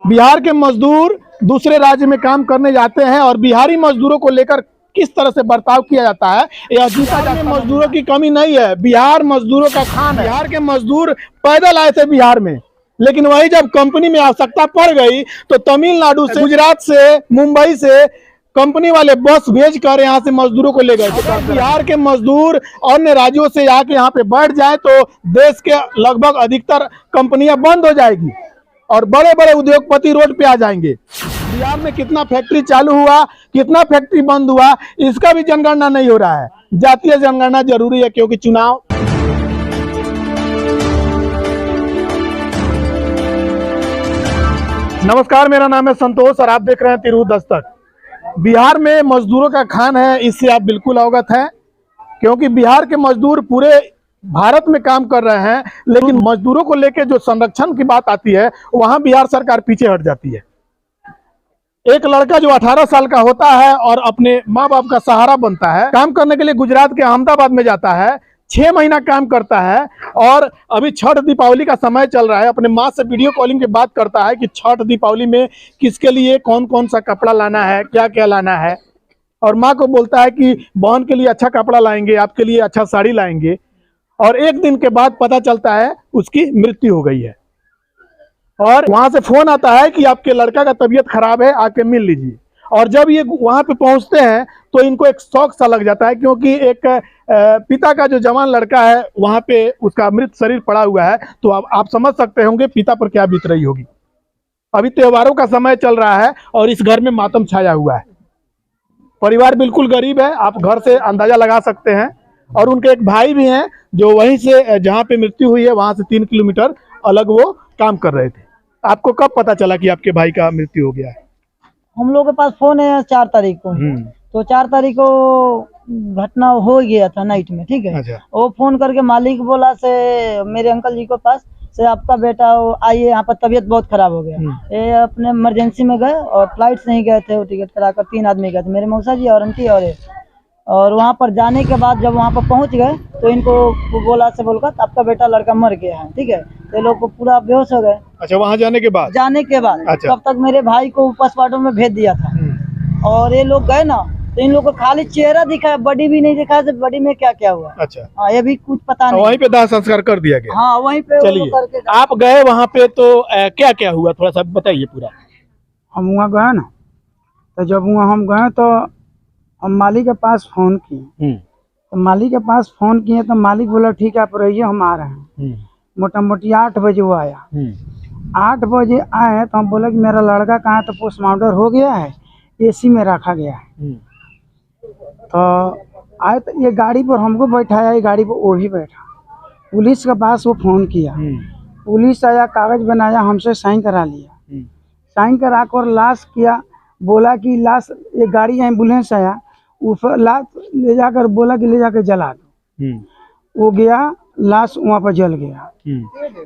बिहार के मजदूर दूसरे राज्य में काम करने जाते हैं और बिहारी मजदूरों को लेकर किस तरह से बर्ताव किया जाता है, यह जीता जाता है। मजदूरों की कमी नहीं है, बिहार मजदूरों का खान है। बिहार के मजदूर पैदल आए थे बिहार में, लेकिन वही जब कंपनी में आवश्यकता पड़ गई तो तमिलनाडु से, गुजरात से, मुंबई से कंपनी वाले बस भेज कर यहाँ से मजदूरों को ले गए थे। बिहार के मजदूर अन्य राज्यों से आके यहाँ पे बैठ जाए तो देश के लगभग अधिकतर कंपनियां बंद हो जाएगी और बड़े बड़े उद्योगपति रोड पे आ जाएंगे। बिहार में कितना फैक्ट्री चालू हुआ, कितना फैक्ट्री बंद हुआ, इसका भी जनगणना नहीं हो रहा है। जातीय जनगणना जरूरी है क्योंकि चुनाव। नमस्कार, मेरा नाम है संतोष और आप देख रहे हैं तिरहुत दस्तक। बिहार में मजदूरों का खान है, इससे आप बिल्कुल अवगत हैं, क्योंकि बिहार के मजदूर पूरे भारत में काम कर रहे हैं, लेकिन मजदूरों को लेकर जो संरक्षण की बात आती है वहां बिहार सरकार पीछे हट जाती है। एक लड़का जो 18 साल का होता है और अपने माँ बाप का सहारा बनता है, काम करने के लिए गुजरात के अहमदाबाद में जाता है, 6 महीना काम करता है और अभी छठ दीपावली का समय चल रहा है, अपने माँ से वीडियो कॉलिंग पे बात करता है कि छठ दीपावली में किसके लिए कौन कौन सा कपड़ा लाना है, क्या क्या लाना है, और माँ को बोलता है कि बहन के लिए अच्छा कपड़ा लाएंगे, आपके लिए अच्छा साड़ी लाएंगे। और एक दिन के बाद पता चलता है उसकी मृत्यु हो गई है और वहां से फोन आता है कि आपके लड़का का तबीयत खराब है, आके मिल लीजिए। और जब ये वहां पे पहुंचते हैं तो इनको एक शौक सा लग जाता है, क्योंकि एक पिता का जो जवान लड़का है वहां पे उसका मृत शरीर पड़ा हुआ है। तो आप समझ सकते होंगे पिता पर क्या बीत रही होगी। अभी त्योहारों का समय चल रहा है और इस घर में मातम छाया हुआ है। परिवार बिल्कुल गरीब है, आप घर से अंदाजा लगा सकते हैं। और उनके एक भाई भी हैं जो वहीं से, जहाँ पे मृत्यु हुई है वहां से 3 किलोमीटर अलग वो काम कर रहे थे। आपको कब पता चला कि आपके भाई का मृत्यु हो गया है? हम लोग के पास फोन है 4 तारीख को, तो 4 तारीख को घटना हो गया था नाइट में, ठीक है। अच्छा। वो फोन करके मालिक बोला से मेरे अंकल जी के पास से आपका बेटा आइए, यहाँ पर तबीयत बहुत खराब हो गया। ये अपने इमरजेंसी में गए और फ्लाइट से ही गए थे, वो टिकट कराकर 3 आदमी गए थे, मेरे मौसा जी और आंटी और वहाँ पर जाने के बाद जब वहाँ पर पहुँच गए तो इनको बोला से बोलकर आपका बेटा लड़का मर गया है, ठीक है। तो लोग को पूरा बेहोश हो गए। अच्छा, वहाँ जाने के बाद अच्छा। तब तक मेरे भाई को पोस्टमार्टम में भेज दिया था और ये लोग गए ना तो इन लोग को खाली चेहरा दिखा है, बॉडी भी नहीं दिखा है, बॉडी में क्या क्या हुआ। अच्छा। हाँ, ये भी कुछ पता नहीं। वहीं पे दाह संस्कार कर दिया गया। हाँ, वहीं पे। चलिए, आप गए वहाँ पे तो क्या क्या हुआ, थोड़ा सा बताइए पूरा। हम वहाँ गए ना, तो जब वहाँ हम गए तो हम मालिक के पास फोन किए, तो मालिक के पास फोन किए तो मालिक बोला ठीक है आप रहिए, हम आ रहे हैं। मोटा मोटी 8 बजे वो आया। 8 बजे आए तो हम बोले कि मेरा लड़का कहाँ, तो पोस्टमार्टम हो गया है, एसी में रखा गया है। तो आए तो ये गाड़ी पर हमको बैठाया, ये गाड़ी पर वो भी बैठा। पुलिस के पास वो फोन किया, पुलिस आया, कागज बनाया, हमसे साइन करा लिया। साइन करा कर लाश किया, बोला कि लाश, ये गाड़ी एम्बुलेंस आया, ऊपर लाश ले जाकर बोला कि ले जाकर जला दो। वो गया, लाश वहाँ पर जल गया।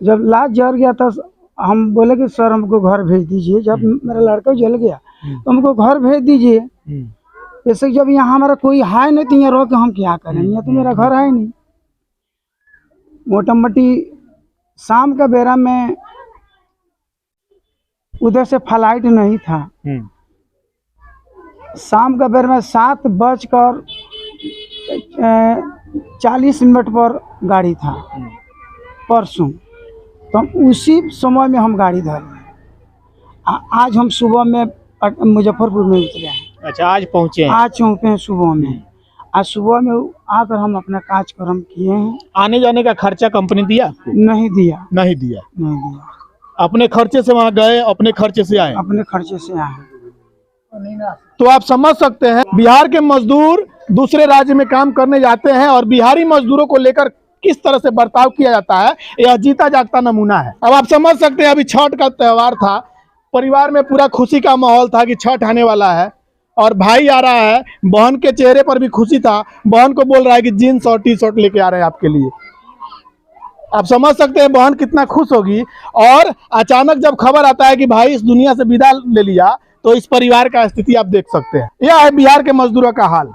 जब लाश जल गया तो हम बोले कि सर हमको घर भेज दीजिए। जब मेरा लड़का जल गया तो हमको घर भेज दीजिए। जैसे जब यहाँ हमारा कोई है नहीं तो यहाँ रो के हम क्या करें, यहाँ तो मेरा घर है नहीं। मोटा मोटी शाम का बेरा में उधर से फ्लाइट नहीं था। शाम का बेर में 7:40 पर गाड़ी था परसों, तो उसी समय में हम गाड़ी धर लिए। आज हम सुबह में मुजफ्फरपुर में उतरे हैं। अच्छा, आज पहुँचे हैं? आज पहुँचे हैं सुबह में। आज सुबह में आकर हम अपना कार्यक्रम किए हैं। आने जाने का खर्चा कंपनी दिया? नहीं दिया। नहीं दिया। अपने खर्चे से वहाँ गए, अपने खर्चे से आए? अपने खर्चे से आए। तो आप समझ सकते हैं, बिहार के मजदूर दूसरे राज्य में काम करने जाते हैं और बिहारी मजदूरों को लेकर किस तरह से बर्ताव किया जाता है, यह जीता जागता नमूना है। अब आप समझ सकते हैं, अभी छठ का त्योहार था, परिवार में पूरा खुशी का माहौल था कि छठ आने वाला है और भाई आ रहा है। बहन के चेहरे पर भी खुशी था, बहन को बोल रहा है कि जीन्स और टी शर्ट लेके आ रहे हैं आपके लिए। आप समझ सकते हैं बहन कितना खुश होगी। और अचानक जब खबर आता है कि भाई इस दुनिया से विदा ले लिया, तो इस परिवार का स्थिति आप देख सकते हैं। यह है बिहार के मजदूरों का हाल।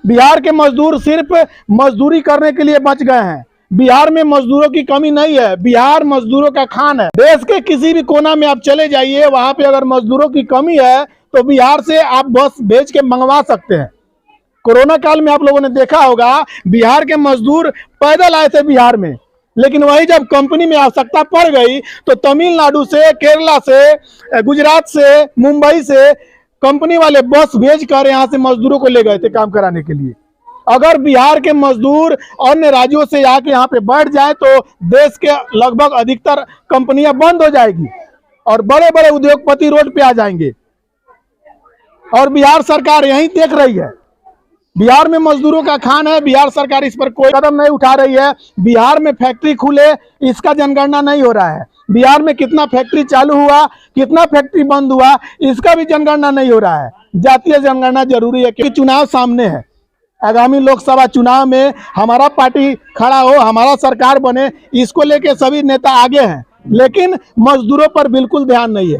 बिहार के मजदूर सिर्फ मजदूरी करने के लिए बच गए हैं। बिहार में मजदूरों की कमी नहीं है, बिहार मजदूरों का खान है। देश के किसी भी कोना में आप चले जाइए, वहां पे अगर मजदूरों की कमी है तो बिहार से आप बस भेज के मंगवा सकते हैं। कोरोना काल में आप लोगों ने देखा होगा, बिहार के मजदूर पैदल आए थे बिहार में, लेकिन वही जब कंपनी में आवश्यकता पड़ गई तो तमिलनाडु से, केरला से, गुजरात से, मुंबई से कंपनी वाले बस भेज कर यहाँ से मजदूरों को ले गए थे काम कराने के लिए। अगर बिहार के मजदूर अन्य राज्यों से आके यहाँ पे बैठ जाए तो देश के लगभग अधिकतर कंपनियां बंद हो जाएगी और बड़े बड़े उद्योगपति रोड पे आ जाएंगे। और बिहार सरकार यही देख रही है, बिहार में मजदूरों का खान है, बिहार सरकार इस पर कोई कदम नहीं उठा रही है। बिहार में फैक्ट्री खुले इसका जनगणना नहीं हो रहा है, बिहार में कितना फैक्ट्री चालू हुआ, कितना फैक्ट्री बंद हुआ, इसका भी जनगणना नहीं हो रहा है। जातीय जनगणना जरूरी है क्योंकि चुनाव सामने है। आगामी लोकसभा चुनाव में हमारा पार्टी खड़ा हो, हमारा सरकार बने, इसको लेके सभी नेता आगे हैं, लेकिन मजदूरों पर बिल्कुल ध्यान नहीं है।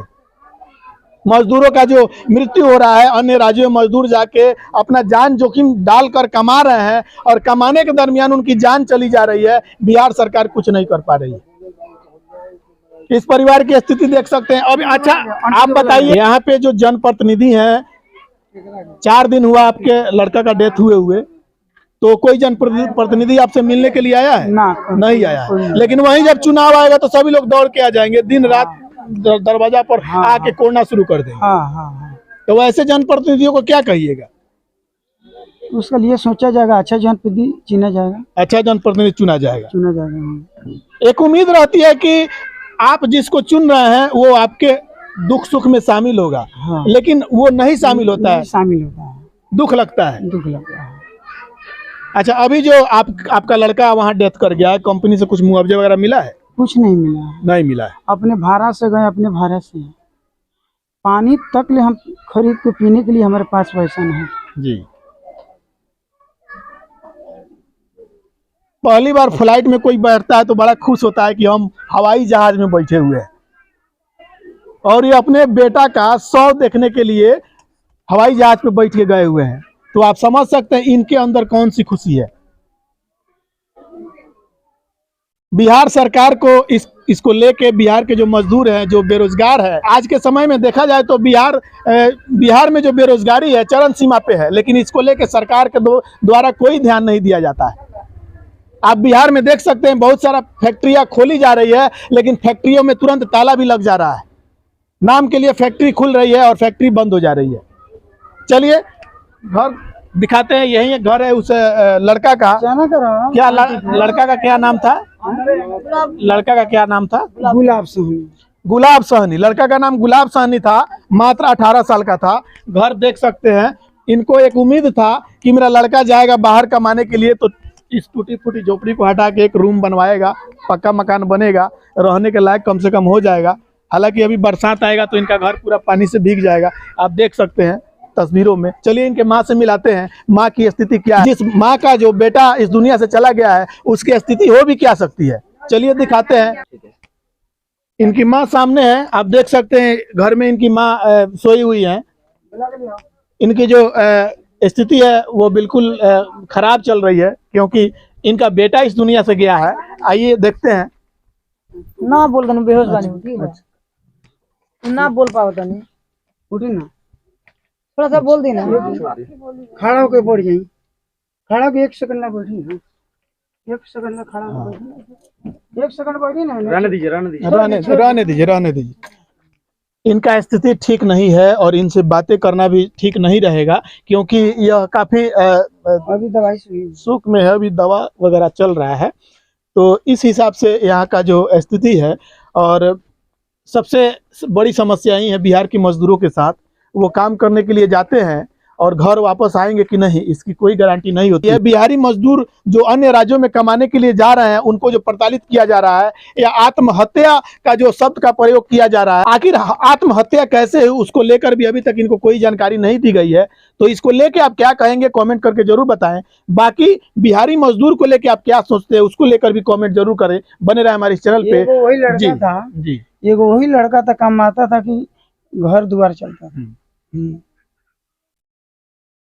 मजदूरों का जो मृत्यु हो रहा है, अन्य राज्यों में मजदूर जाके अपना जान जोखिम डालकर कमा रहे हैं और कमाने के दरमियान उनकी जान चली जा रही है, बिहार सरकार कुछ नहीं कर पा रही है। इस परिवार की स्थिति देख सकते हैं। अब अच्छा आप बताइए, यहाँ पे जो जनप्रतिनिधि हैं, 4 दिन हुआ आपके लड़का का डेथ हुए, तो कोई जनप्रतिनिधि आपसे मिलने के लिए आया है? नहीं आया। लेकिन वहीं जब चुनाव आएगा तो सभी लोग दौड़ के आ जाएंगे, दिन रात दरवाजा पर आके कोड़ना शुरू कर देंगे। तो वैसे जनप्रतिनिधियों को क्या कहिएगा? उसके लिए सोचा जाएगा, अच्छा जनप्रतिनिधि चुना जाएगा, अच्छा जनप्रतिनिधि चुना जाएगा। हाँ। एक उम्मीद रहती है कि आप जिसको चुन रहे हैं वो आपके दुख सुख में शामिल होगा। हाँ। लेकिन वो नहीं शामिल होता है, दुख लगता है। अच्छा, अभी जो आपका लड़का वहाँ डेथ कर गया, कंपनी से कुछ मुआवजा वगैरह मिला है? कुछ नहीं मिला है। नहीं मिला है। अपने भाड़ा से गए, अपने भाड़ा से पानी तक ले हम खरीद के पीने के लिए हमारे पास पैसा नहीं जी। पहली बार फ्लाइट में कोई बैठता है तो बड़ा खुश होता है कि हम हवाई जहाज में बैठे हुए हैं, और ये अपने बेटा का शव देखने के लिए हवाई जहाज पे बैठ के गए हुए हैं। तो आप समझ सकते हैं इनके अंदर कौन सी खुशी है। बिहार सरकार को इसको लेके बिहार के जो मजदूर हैं, जो बेरोजगार है, आज के समय में देखा जाए तो बिहार में जो बेरोजगारी है चरम सीमा पे है, लेकिन इसको लेके सरकार के द्वारा कोई ध्यान नहीं दिया जाता है। आप बिहार में देख सकते हैं बहुत सारा फैक्ट्रियां खोली जा रही है, लेकिन फैक्ट्रियों में तुरंत ताला भी लग जा रहा है। नाम के लिए फैक्ट्री खुल रही है और फैक्ट्री बंद हो जा रही है। चलिए घर दिखाते हैं, यही घर है उस लड़का का। क्या लड़का का क्या नाम था? लड़का का क्या नाम था? गुलाब सहनी। गुलाब सहनी। लड़का का नाम गुलाब सहनी था, मात्र 18 साल का था। घर देख सकते हैं। इनको एक उम्मीद था कि मेरा लड़का जाएगा बाहर कमाने के लिए तो इस टूटी फूटी झोपड़ी को हटा के एक रूम बनवाएगा, पक्का मकान बनेगा, रहने के लायक कम से कम हो जाएगा। हालांकि अभी बरसात आएगा तो इनका घर पूरा पानी से भीग जाएगा, आप देख सकते हैं तस्वीरों में। चलिए इनके माँ से मिलाते हैं, माँ की स्थिति क्या है। जिस माँ का जो बेटा इस दुनिया से चला गया है उसकी स्थिति हो भी क्या सकती है, चलिए दिखाते हैं। इनकी माँ सामने है, आप देख सकते हैं घर में इनकी माँ सोई हुई है। इनकी जो स्थिति है वो बिल्कुल खराब चल रही है क्योंकि इनका बेटा इस दुनिया से गया है। आइए देखते हैं। ना बोल दन बेहोश बानी ठीक है, ना बोल पाओ तनी उठी ना, थोड़ा सा बोल दी ना। खड़ा होके बैठ जाई, खड़ा होके 1 सेकंड ना बैठी ना, 1 सेकंड ना खड़ा होके बैठी, 1 सेकंड बैठी ना, रहने दीजिए। इनका स्थिति ठीक नहीं है और इनसे बातें करना भी ठीक नहीं रहेगा क्योंकि यह काफी अभी दवाई सुख में है, अभी दवा वगैरह चल रहा है। तो इस हिसाब से यहाँ का जो स्थिति है, और सबसे बड़ी समस्या ही है बिहार के मजदूरों के साथ, वो काम करने के लिए जाते हैं और घर वापस आएंगे कि नहीं इसकी कोई गारंटी नहीं होती है। बिहारी मजदूर जो अन्य राज्यों में कमाने के लिए जा रहे हैं उनको जो प्रताड़ित किया जा रहा है, या आत्महत्या का जो शब्द का प्रयोग किया जा रहा है, आखिर आत्महत्या कैसे है उसको लेकर भी अभी तक इनको कोई जानकारी नहीं दी गई है। तो इसको लेके आप क्या कहेंगे कमेंट करके जरूर बताएं। बाकी बिहारी मजदूर को लेके आप क्या सोचते हैं उसको लेकर भी कमेंट जरूर करें। बने रहे हमारे इस चैनल पे। वही लड़का था जी, एगो वही लड़का था, कमाता था कि घर द्वार चलता था।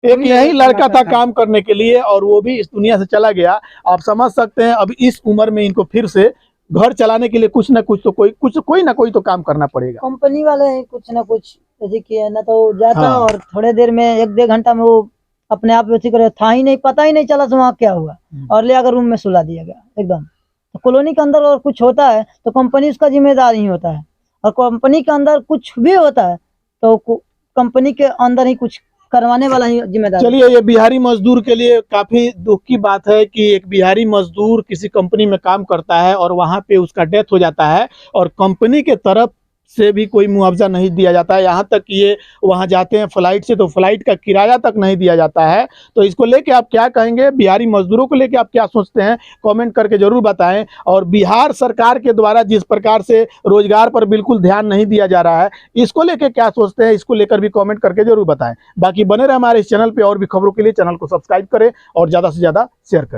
एक यही लड़का था काम करने के लिए और वो भी इस दुनिया से चला गया। आप समझ सकते हैं अब इस उम्र में इनको फिर से घर चलाने के लिए कुछ ना कुछ तो कोई ना कोई तो काम करना पड़ेगा। कंपनी वाले हैं कुछ ना कुछ ऐसे किया ना, तो जाता हाँ। और थोड़े देर में 1-1.5 घंटा में वो अपने आप ऐसे करे, था ही नहीं, पता ही नहीं चला वहाँ क्या हुआ और ले आकर रूम में सुला दिया गया एकदम। तो कॉलोनी के अंदर और कुछ होता है तो कंपनी उसका जिम्मेदार ही होता है, और कंपनी के अंदर कुछ भी होता है तो कंपनी के अंदर ही कुछ करवाने वाला ही जिम्मेदार। चलिए, ये बिहारी मजदूर के लिए काफी दुख की बात है कि एक बिहारी मजदूर किसी कंपनी में काम करता है और वहां पे उसका डेथ हो जाता है और कंपनी के तरफ से भी कोई मुआवजा नहीं दिया जाता है। यहाँ तक कि ये वहाँ जाते हैं फ्लाइट से तो फ्लाइट का किराया तक नहीं दिया जाता है। तो इसको लेके आप क्या कहेंगे, बिहारी मजदूरों को लेके आप क्या सोचते हैं, कमेंट करके जरूर बताएं। और बिहार सरकार के द्वारा जिस प्रकार से रोजगार पर बिल्कुल ध्यान नहीं दिया जा रहा है, इसको लेके क्या सोचते हैं, इसको लेकर भी कमेंट करके जरूर बताएं। बाकी बने रहे हमारे इस चैनल पर और भी खबरों के लिए चैनल को सब्सक्राइब करें और ज़्यादा से ज़्यादा शेयर करें।